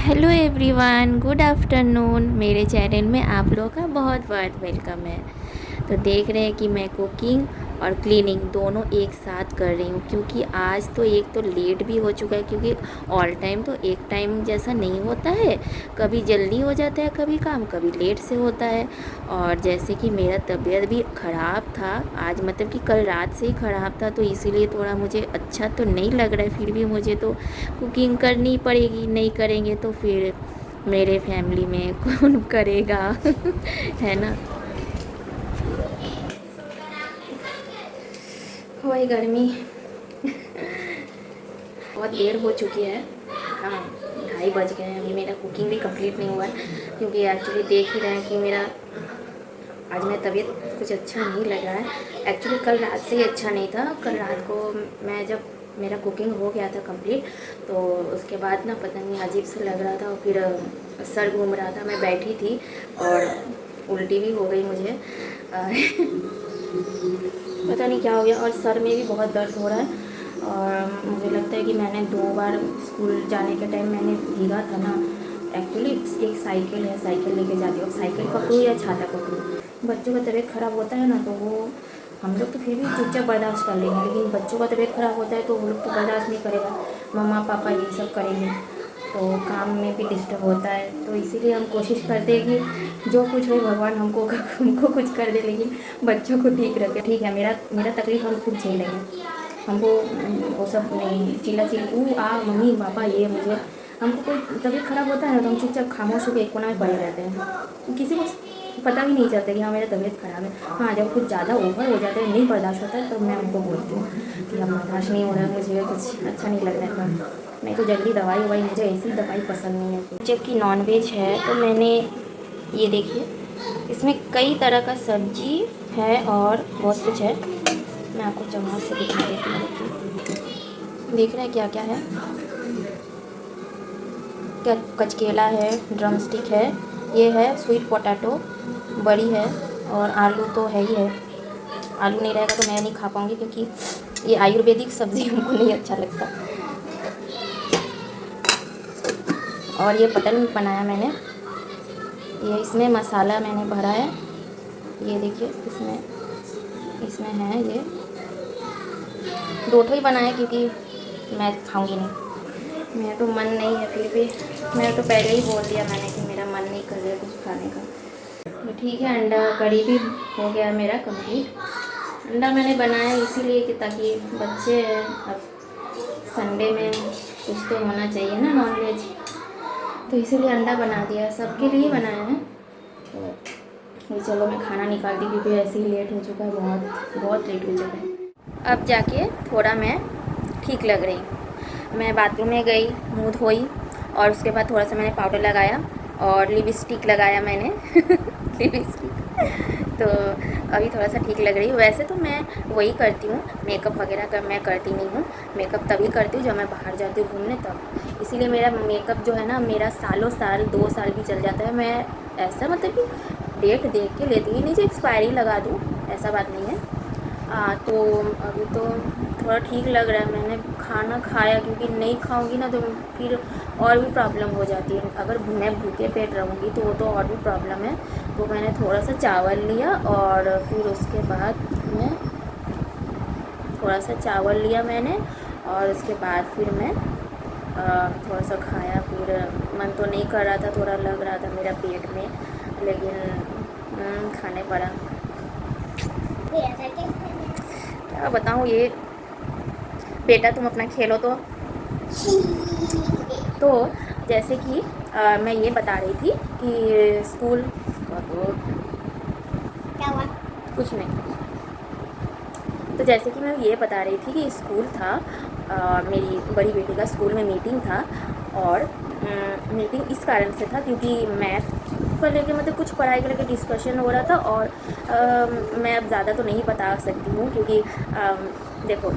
Hello everyone, good afternoon. मेरे channel में आप लोगों का बहुत बहुत वेलकम है। तो देख रहे हैं कि मैं कुकिंग और क्लीनिंग दोनों एक साथ कर रही हूँ, क्योंकि आज तो एक तो लेट भी हो चुका है, क्योंकि ऑल टाइम तो एक टाइम जैसा नहीं होता है। कभी जल्दी हो जाता है, कभी काम कभी लेट से होता है। और जैसे कि मेरा तबीयत भी ख़राब था आज, मतलब कि कल रात से ही ख़राब था, तो इसीलिए थोड़ा मुझे अच्छा तो नहीं लग रहा है। फिर भी मुझे तो कुकिंग करनी पड़ेगी, नहीं करेंगे तो फिर मेरे फैमिली में कौन करेगा है ना। वही गर्मी बहुत देर हो चुकी है। हाँ, 2:30 बज गए हैं। अभी मेरा कुकिंग भी कंप्लीट नहीं हुआ है, क्योंकि एक्चुअली देख ही रहे हैं कि मेरा आज मेरा तबीयत कुछ अच्छा नहीं लगा है। एक्चुअली कल रात से ही अच्छा नहीं था। कल रात को मैं जब मेरा कुकिंग हो गया था कंप्लीट, तो उसके बाद ना पता नहीं अजीब सा लग रहा था, और फिर सर घूम रहा था। मैं बैठी थी और उल्टी भी हो गई मुझे पता नहीं क्या हो गया, और सर में भी बहुत दर्द हो रहा है। और मुझे लगता है कि मैंने 2 बार स्कूल जाने के टाइम मैंने भीगा था ना। एक्चुअली एक साइकिल है, साइकिल लेके जाती हूँ। साइकिल पकड़ूँ या छाता पकड़ूँ। बच्चों का तबीयत ख़राब होता है ना, तो वो हम लोग तो फिर भी चुपचाप बर्दाश्त कर लेंगे, लेकिन बच्चों का तबीयत ख़राब होता है तो वो लोग तो बर्दाश्त नहीं करेगा। मम्मा पापा यही सब करेंगे, तो काम में भी डिस्टर्ब होता है। तो इसीलिए हम कोशिश करते हैं कि जो कुछ हो भगवान हमको कुछ कर दे, लेकिन बच्चों को ठीक रखे। ठीक है, मेरा मेरा तकलीफ हम खुद झेल लेंगे। हमको वो सब नहीं चिल्ला चिल्ली आ मम्मी पापा ये मुझे। हमको कोई तबीयत ख़राब होता है ना, तो हम चुपचाप खामोश होकर एक कोना में पड़े रहते हैं। किसी को पता भी नहीं चलता कि हाँ मेरा तबीयत ख़राब है। हाँ, जब कुछ ज़्यादा ओवर हो जाता है, नहीं बर्दाश्त होता है, तब मैं उनको बोलती हूँ कि अब बर्दाश्त नहीं हो रहा है, मुझे कुछ अच्छा नहीं लग रहा है। नहीं तो जल्दी दवाई ववाई, मुझे ऐसी दवाई पसंद नहीं है। जबकि नॉनवेज है तो मैंने ये देखिए, इसमें कई तरह का सब्जी है और बहुत कुछ है। मैं आपको चम्मच से दिखा देती हूँ। देख रहे हैं क्या क्या है। क्या कचकेला है, ड्रम स्टिक है, ये है स्वीट पोटैटो, बड़ी है, और आलू तो है ही है। आलू नहीं रहेगा तो मैं नहीं खा पाऊँगी, क्योंकि ये आयुर्वेदिक सब्ज़ी हमको नहीं अच्छा लगता। और ये बटन बनाया मैंने, ये इसमें मसाला मैंने भरा है। ये देखिए, इसमें इसमें है ये 2 ही बनाया, क्योंकि मैं खाऊंगी नहीं। मेरा तो मन नहीं है, फिर भी मैं तो पहले ही बोल दिया मैंने कि मेरा मन नहीं कर रहा है कुछ खाने का। तो ठीक है, अंडा करी भी हो गया मेरा कंप्लीट। अंडा मैंने बनाया इसीलिए कि ताकि बच्चे हैं, अब संडे में कुछ तो होना चाहिए ना नॉनवेज, तो इसीलिए अंडा बना दिया। सबके लिए बनाया है। तो चलो मैं खाना निकालती, क्योंकि ऐसे ही लेट हो चुका है, बहुत बहुत लेट हो चुका है। अब जाके थोड़ा मैं ठीक लग रही हूँ। मैं बाथरूम में गई, मुँह धोई, और उसके बाद थोड़ा सा मैंने पाउडर लगाया और लिपस्टिक लगाया मैंने लिपस्टिक तो अभी थोड़ा सा ठीक लग रही हूँ। वैसे तो मैं वही करती हूँ, मेकअप वगैरह का मैं करती नहीं हूँ। मेकअप तभी करती हूँ जब मैं बाहर जाती हूँ घूमने, तब। इसीलिए मेरा मेकअप जो है ना, मेरा सालों साल 2 साल भी चल जाता है। मैं ऐसा मतलब कि डेट देख के लेती ही नहीं, जो एक्सपायरी लगा दूँ, ऐसा बात नहीं है। तो अभी तो थोड़ा ठीक लग रहा है। मैंने खाना खाया, क्योंकि नहीं खाऊंगी ना तो फिर और भी प्रॉब्लम हो जाती है। अगर मैं भूखे पेट रहूँगी तो वो तो और भी प्रॉब्लम है। तो मैंने थोड़ा सा चावल लिया, और फिर उसके बाद मैं थोड़ा सा चावल लिया मैंने, और उसके बाद फिर मैं थोड़ा सा खाया। फिर मन तो नहीं कर रहा था, थोड़ा लग रहा था मेरा पेट में, लेकिन खाने पड़ा। क्या बताऊँ, ये बेटा तुम अपना खेलो। तो जैसे कि मैं ये बता रही थी कि स्कूल का तो क्या हुआ, कुछ नहीं। तो जैसे कि मैं ये बता रही थी कि स्कूल था, मेरी बड़ी बेटी का स्कूल में मीटिंग था। और मीटिंग इस कारण से था क्योंकि मैथ को लेके मतलब कुछ पढ़ाई को लेके डिस्कशन हो रहा था। और मैं अब ज़्यादा तो नहीं बता सकती हूँ, क्योंकि देखो,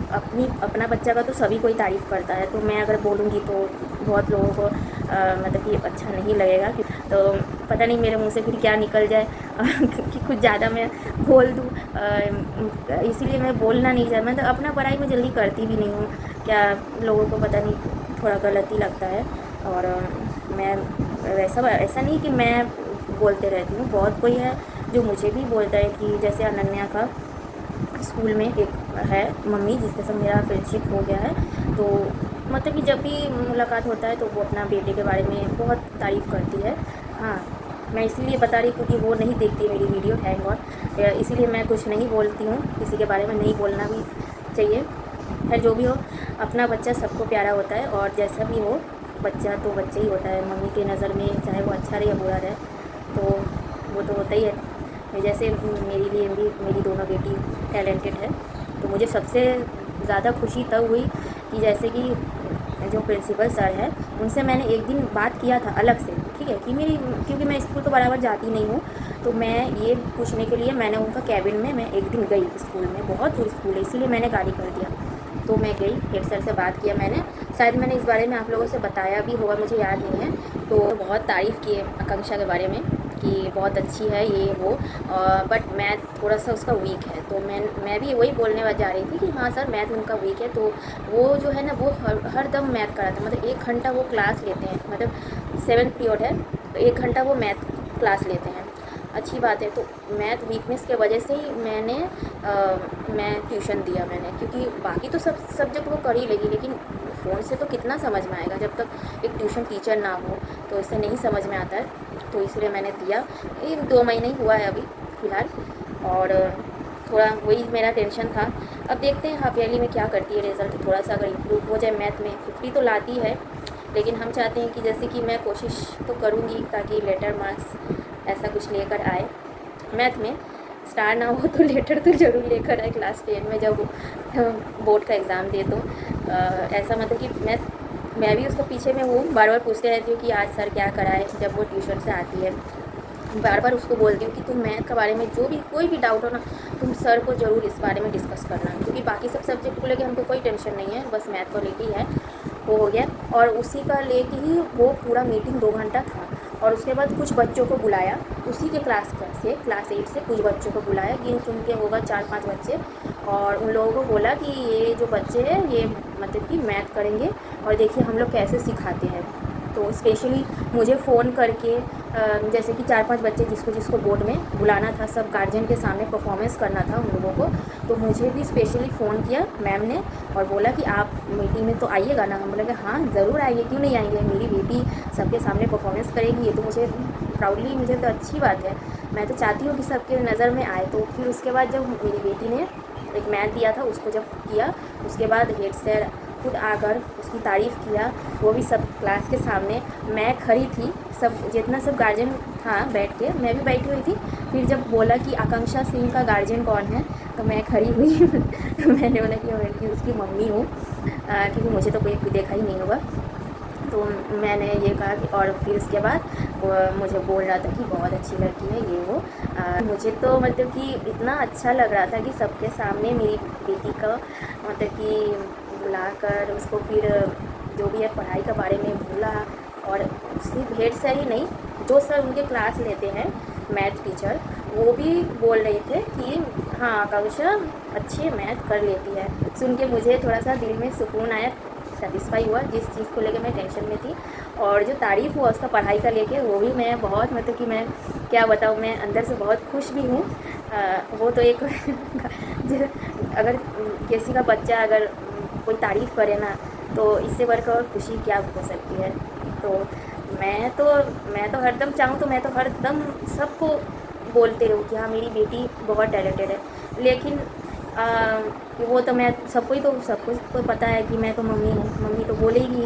अपना बच्चा का तो सभी कोई तारीफ़ करता है, तो मैं अगर बोलूँगी तो बहुत लोगों को मतलब कि अच्छा नहीं लगेगा। तो पता नहीं मेरे मुंह से फिर क्या निकल जाए कि कुछ ज़्यादा मैं बोल दूँ, इसीलिए मैं बोलना नहीं चाहती। मैं तो अपना पढ़ाई में जल्दी करती भी नहीं हूँ, क्या लोगों को पता नहीं थोड़ा गलत ही लगता है। और मैं ऐसा नहीं कि मैं बोलते रहती हूँ, बहुत कोई है जो मुझे भी बोलता है कि जैसे अनन्या का स्कूल में एक है मम्मी जिसके साथ मेरा फ्रेंडशिप हो गया है, तो मतलब कि जब भी मुलाकात होता है तो वो अपना बेटे के बारे में बहुत तारीफ़ करती है। हाँ, मैं इसीलिए बता रही क्योंकि वो नहीं देखती मेरी वीडियो, थैंक गॉड, इसीलिए मैं कुछ नहीं बोलती हूँ, किसी के बारे में नहीं बोलना भी चाहिए। खैर जो भी हो, अपना बच्चा सबको प्यारा होता है, और जैसा भी हो बच्चा तो बच्चा ही होता है मम्मी के नज़र में, चाहे वो अच्छा रहे या बुरा रहे, तो वो तो होता ही है। जैसे मेरे लिए भी मेरी दोनों बेटी टैलेंटेड है, तो मुझे सबसे ज़्यादा खुशी तब हुई कि जैसे कि जो प्रिंसिपल सर है उनसे मैंने एक दिन बात किया था अलग से, ठीक है, कि क्योंकि मैं स्कूल तो बराबर जाती नहीं हूँ, तो मैं ये पूछने के लिए मैंने उनका कैबिन में मैं एक दिन गई स्कूल में, बहुत दूर स्कूल है इसीलिए मैंने गाड़ी कर दिया, तो मैं गई हेड सर से बात किया मैंने, शायद मैंने इस बारे में आप लोगों से बताया भी होगा, मुझे याद नहीं है। तो बहुत तारीफ़ किए आकांक्षा के बारे में कि बहुत अच्छी है ये वो, बट मैथ थोड़ा सा उसका वीक है, तो मैं भी वही बोलने जा रही थी कि हाँ सर मैथ उनका वीक है, तो वो जो है ना वो हर दम मैथ कराता, मतलब 1 घंटा वो क्लास लेते हैं, मतलब 7th पीरियड है तो 1 घंटा वो मैथ क्लास लेते हैं, अच्छी बात है। तो मैथ वीकनेस के वजह से ही मैं ट्यूशन दिया मैंने, क्योंकि बाकी तो सब सब्जेक्ट वो कर ही लेगी, लेकिन फ़ोन से तो कितना समझ में आएगा जब तक एक ट्यूशन टीचर ना हो, तो इससे नहीं समझ में आता है, तो इसलिए मैंने दिया। ये 2 महीने ही हुआ है अभी फ़िलहाल, और थोड़ा वही मेरा टेंशन था। अब देखते हैं हाफ ईयरली में क्या करती है, रिज़ल्ट थोड़ा सा अगर इम्प्रूव हो जाए मैथ में, 50 तो लाती है, लेकिन हम चाहते हैं कि जैसे कि मैं कोशिश तो करूँगी ताकि लेटर मार्क्स ऐसा कुछ लेकर आए, मैथ में स्टार ना हो तो लेटर तो ज़रूर लेकर आए क्लास 10 में जब बोर्ड का एग्ज़ाम दे, तो ऐसा मतलब कि मैं भी उसको पीछे में हूँ, बार बार पूछते रहती हूँ कि आज सर क्या कराए, जब वो ट्यूशन से आती है बार बार उसको बोलती हूँ कि तुम मैथ के बारे में जो भी कोई भी डाउट हो ना, तुम सर को ज़रूर इस बारे में डिस्कस करना, क्योंकि बाकी सब सब्जेक्ट को लेके हमको कोई टेंशन नहीं है, बस मैथ को लेके ही है, वो हो गया। और उसी का लेके ही वो पूरा मीटिंग 2 घंटा था, और उसके बाद कुछ बच्चों को बुलाया उसी के क्लास से, क्लास 8 से कुछ बच्चों को बुलाया, गिन चुन के होगा 4-5 बच्चे, और उन लोगों को बोला कि ये जो बच्चे हैं ये मतलब कि मैथ करेंगे, और देखिए हम लोग कैसे सिखाते हैं। तो स्पेशली मुझे फ़ोन करके जैसे कि 4-5 बच्चे जिसको बोर्ड में बुलाना था, सब गार्जियन के सामने परफॉर्मेंस करना था उन लोगों को, तो मुझे भी स्पेशली फ़ोन किया मैम ने और बोला कि आप मीटिंग में तो आइएगा ना। हम बोले कि हाँ ज़रूर आएंगे, क्यों नहीं आएंगे, मेरी बेटी सबके सामने परफॉर्मेंस करेगी, ये तो मुझे प्राउडली, मुझे तो अच्छी बात है, मैं तो चाहती हूँ कि सबके नज़र में आए। तो फिर उसके बाद जब मेरी बेटी ने एक मैथ दिया था उसको जब किया, उसके बाद हेड सर खुद आकर उसकी तारीफ़ किया, वो भी सब क्लास के सामने, मैं खड़ी थी, सब जितना सब गार्जियन था बैठ के, मैं भी बैठी हुई थी। फिर जब बोला कि आकांक्षा सिंह का गार्जियन कौन है, तो मैं खड़ी हुई मैंने बोला कि मैं उसकी मम्मी हूँ, क्योंकि मुझे तो कोई देखा ही नहीं होगा, तो मैंने ये कहा कि, और फिर उसके बाद वो मुझे बोल रहा था कि बहुत अच्छी लड़की है ये वो, मुझे तो मतलब कि इतना अच्छा लग रहा था कि सबके सामने मेरी बेटी का मतलब कि बुलाकर उसको फिर जो भी है पढ़ाई के बारे में बोला, और सिर्फ हेड सर ही नहीं, जो सर उनके क्लास लेते हैं मैथ टीचर, वो भी बोल रहे थे कि हाँ आकांक्षा अच्छी मैथ कर लेती है। सुन के मुझे थोड़ा सा दिल में सुकून आया, सेटिस्फाई हुआ, जिस चीज़ को लेकर मैं टेंशन में थी, और जो तारीफ़ हुआ उसका पढ़ाई का लेके, वो भी मैं बहुत मतलब कि मैं क्या बताऊँ, मैं अंदर से बहुत खुश भी हूँ। वो तो एक अगर किसी का बच्चा अगर कोई तारीफ़ करे ना, तो इससे बढ़कर और खुशी क्या हो सकती है। तो मैं तो हरदम चाहूँ तो मैं तो हरदम सबको बोलते रहूँ कि हाँ मेरी बेटी बहुत टैलेंटेड है, लेकिन वो तो मैं सबको तो पता है कि मैं तो मम्मी हूँ, मम्मी तो बोलेगी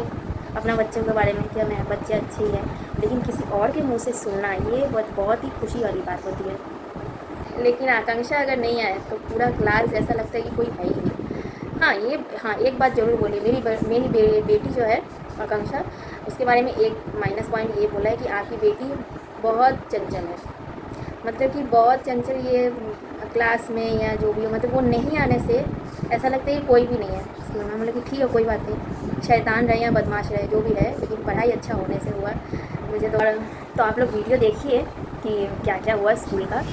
अपना बच्चों के बारे में कि मैं बच्चे अच्छे ही है, लेकिन किसी और के मुंह से सुनना ये बहुत ही खुशी वाली बात होती है। लेकिन आकांक्षा अगर नहीं आए तो पूरा क्लास ऐसा लगता है कि कोई है ही नहीं। हाँ एक बात ज़रूर बोली, मेरी बेटी जो है आकांक्षा, उसके बारे में एक माइनस पॉइंट ये बोला है कि आपकी बेटी बहुत चंचल है, मतलब कि बहुत चंचल, ये क्लास में या जो भी हो, मतलब वो नहीं आने से ऐसा लगता है कि कोई भी नहीं है स्कूल में। मतलब कि ठीक है कोई बात नहीं, शैतान रहे या बदमाश रहे जो भी रहे, लेकिन पढ़ाई अच्छा होने से हुआ मुझे तो आप लोग वीडियो देखिए कि क्या क्या हुआ स्कूल का।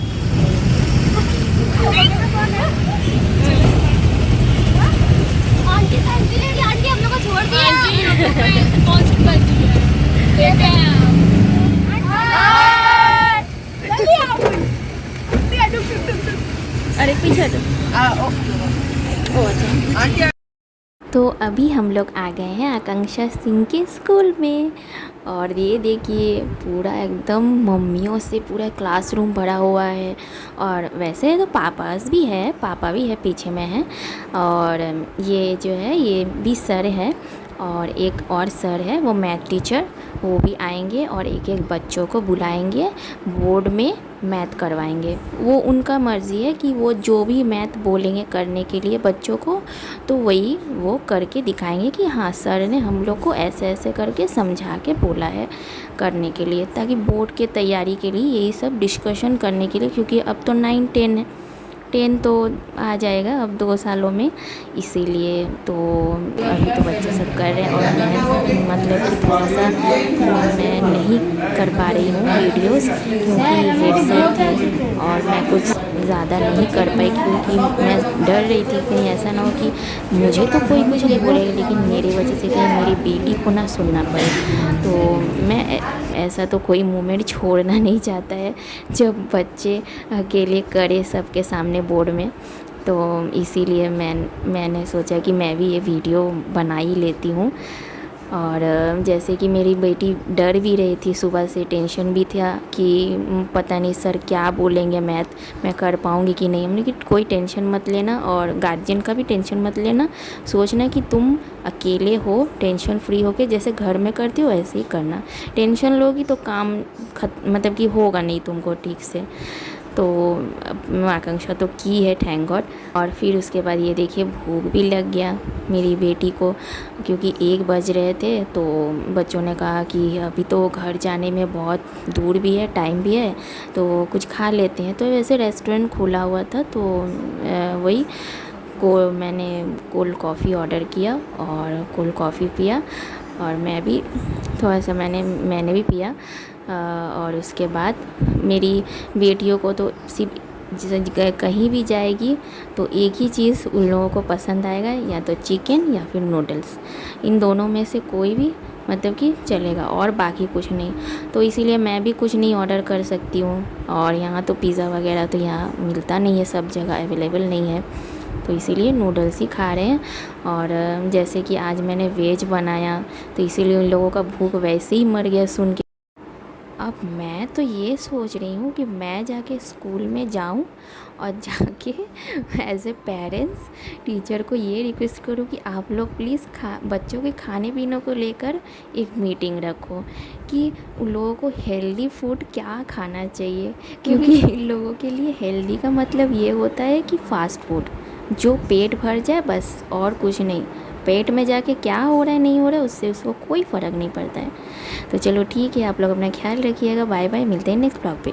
आंटी हम लोग को छोड़ दिया। अरे पीछे तो अभी हम लोग आ गए हैं आकांक्षा सिंह के स्कूल में। और ये देखिए पूरा एकदम मम्मियों से पूरा क्लासरूम भरा हुआ है। और वैसे तो पापा भी है पीछे में है। और ये जो है ये भी सर है और एक और सर है वो मैथ टीचर, वो भी आएंगे और एक एक बच्चों को बुलाएंगे, बोर्ड में मैथ करवाएंगे। वो उनका मर्ज़ी है कि वो जो भी मैथ बोलेंगे करने के लिए बच्चों को, तो वही वो करके दिखाएंगे कि हाँ सर ने हम लोग को ऐसे ऐसे करके समझा के बोला है करने के लिए, ताकि बोर्ड के तैयारी के लिए यही सब डिस्कशन करने के लिए। क्योंकि अब तो 9-10 है, 10 तो आ जाएगा अब 2 सालों में, इसीलिए तो अभी तो बच्चे सब कर रहे हैं। और मैं मतलब कि थोड़ा सा मैं नहीं कर पा रही हूँ वीडियोस, क्योंकि हेडसेट थे और मैं कुछ ज़्यादा नहीं कर पाई, क्योंकि मैं डर रही थी कहीं ऐसा ना हो कि मुझे तो कोई कुछ नहीं बोलेगा लेकिन मेरी वजह से कहीं मेरी बेटी को ना सुनना पड़े। तो मैं ऐसा तो कोई मोमेंट छोड़ना नहीं चाहता है जब बच्चे अकेले करे सबके सामने बोर्ड में। तो इसीलिए मैंने सोचा कि मैं भी ये वीडियो बना ही लेती हूँ। और जैसे कि मेरी बेटी डर भी रही थी, सुबह से टेंशन भी था कि पता नहीं सर क्या बोलेंगे, मैथ मैं कर पाऊँगी कि नहीं। हमने कि कोई टेंशन मत लेना और गार्जियन का भी टेंशन मत लेना, सोचना कि तुम अकेले हो, टेंशन फ्री होके जैसे घर में करती हो ऐसे ही करना। टेंशन लोगी तो काम मतलब कि होगा नहीं तुमको ठीक से। तो आकांक्षा तो की है थैंक गॉड। और फिर उसके बाद ये देखिए भूख भी लग गया मेरी बेटी को, क्योंकि 1 बज रहे थे। तो बच्चों ने कहा कि अभी तो घर जाने में बहुत दूर भी है, टाइम भी है, तो कुछ खा लेते हैं। तो वैसे रेस्टोरेंट खुला हुआ था, तो वही मैंने कोल्ड कॉफ़ी ऑर्डर किया और कोल्ड कॉफ़ी पिया। और मैं भी थोड़ा सा मैंने भी पिया। और उसके बाद मेरी बेटियों को तो सिर्फ कहीं भी जाएगी तो एक ही चीज़ उन लोगों को पसंद आएगा, या तो चिकन या फिर नूडल्स। इन दोनों में से कोई भी मतलब कि चलेगा, और बाकी कुछ नहीं। तो इसीलिए मैं भी कुछ नहीं ऑर्डर कर सकती हूँ। और यहाँ तो पिज़्ज़ा वगैरह तो यहाँ मिलता नहीं है, सब जगह अवेलेबल नहीं है, तो इसीलिए नूडल्स ही खा रहे हैं। और जैसे कि आज मैंने वेज बनाया तो इसीलिए उन लोगों का भूख वैसे ही मर गया सुन के। अब मैं तो ये सोच रही हूँ कि मैं जाके स्कूल में जाऊँ और जाके एज ए पेरेंट्स टीचर को ये रिक्वेस्ट करूँ कि आप लोग प्लीज़ बच्चों के खाने पीने को लेकर एक मीटिंग रखो कि उन लोगों को हेल्दी फूड क्या खाना चाहिए। क्योंकि इन लोगों के लिए हेल्दी का मतलब ये होता है कि फ़ास्ट फूड जो पेट भर जाए बस, और कुछ नहीं। पेट में जाके क्या हो रहा है नहीं हो रहा है उससे उसको कोई फ़र्क नहीं पड़ता है। तो चलो ठीक है, आप लोग अपना ख्याल रखिएगा। बाय बाय, मिलते हैं नेक्स्ट ब्लॉग पे।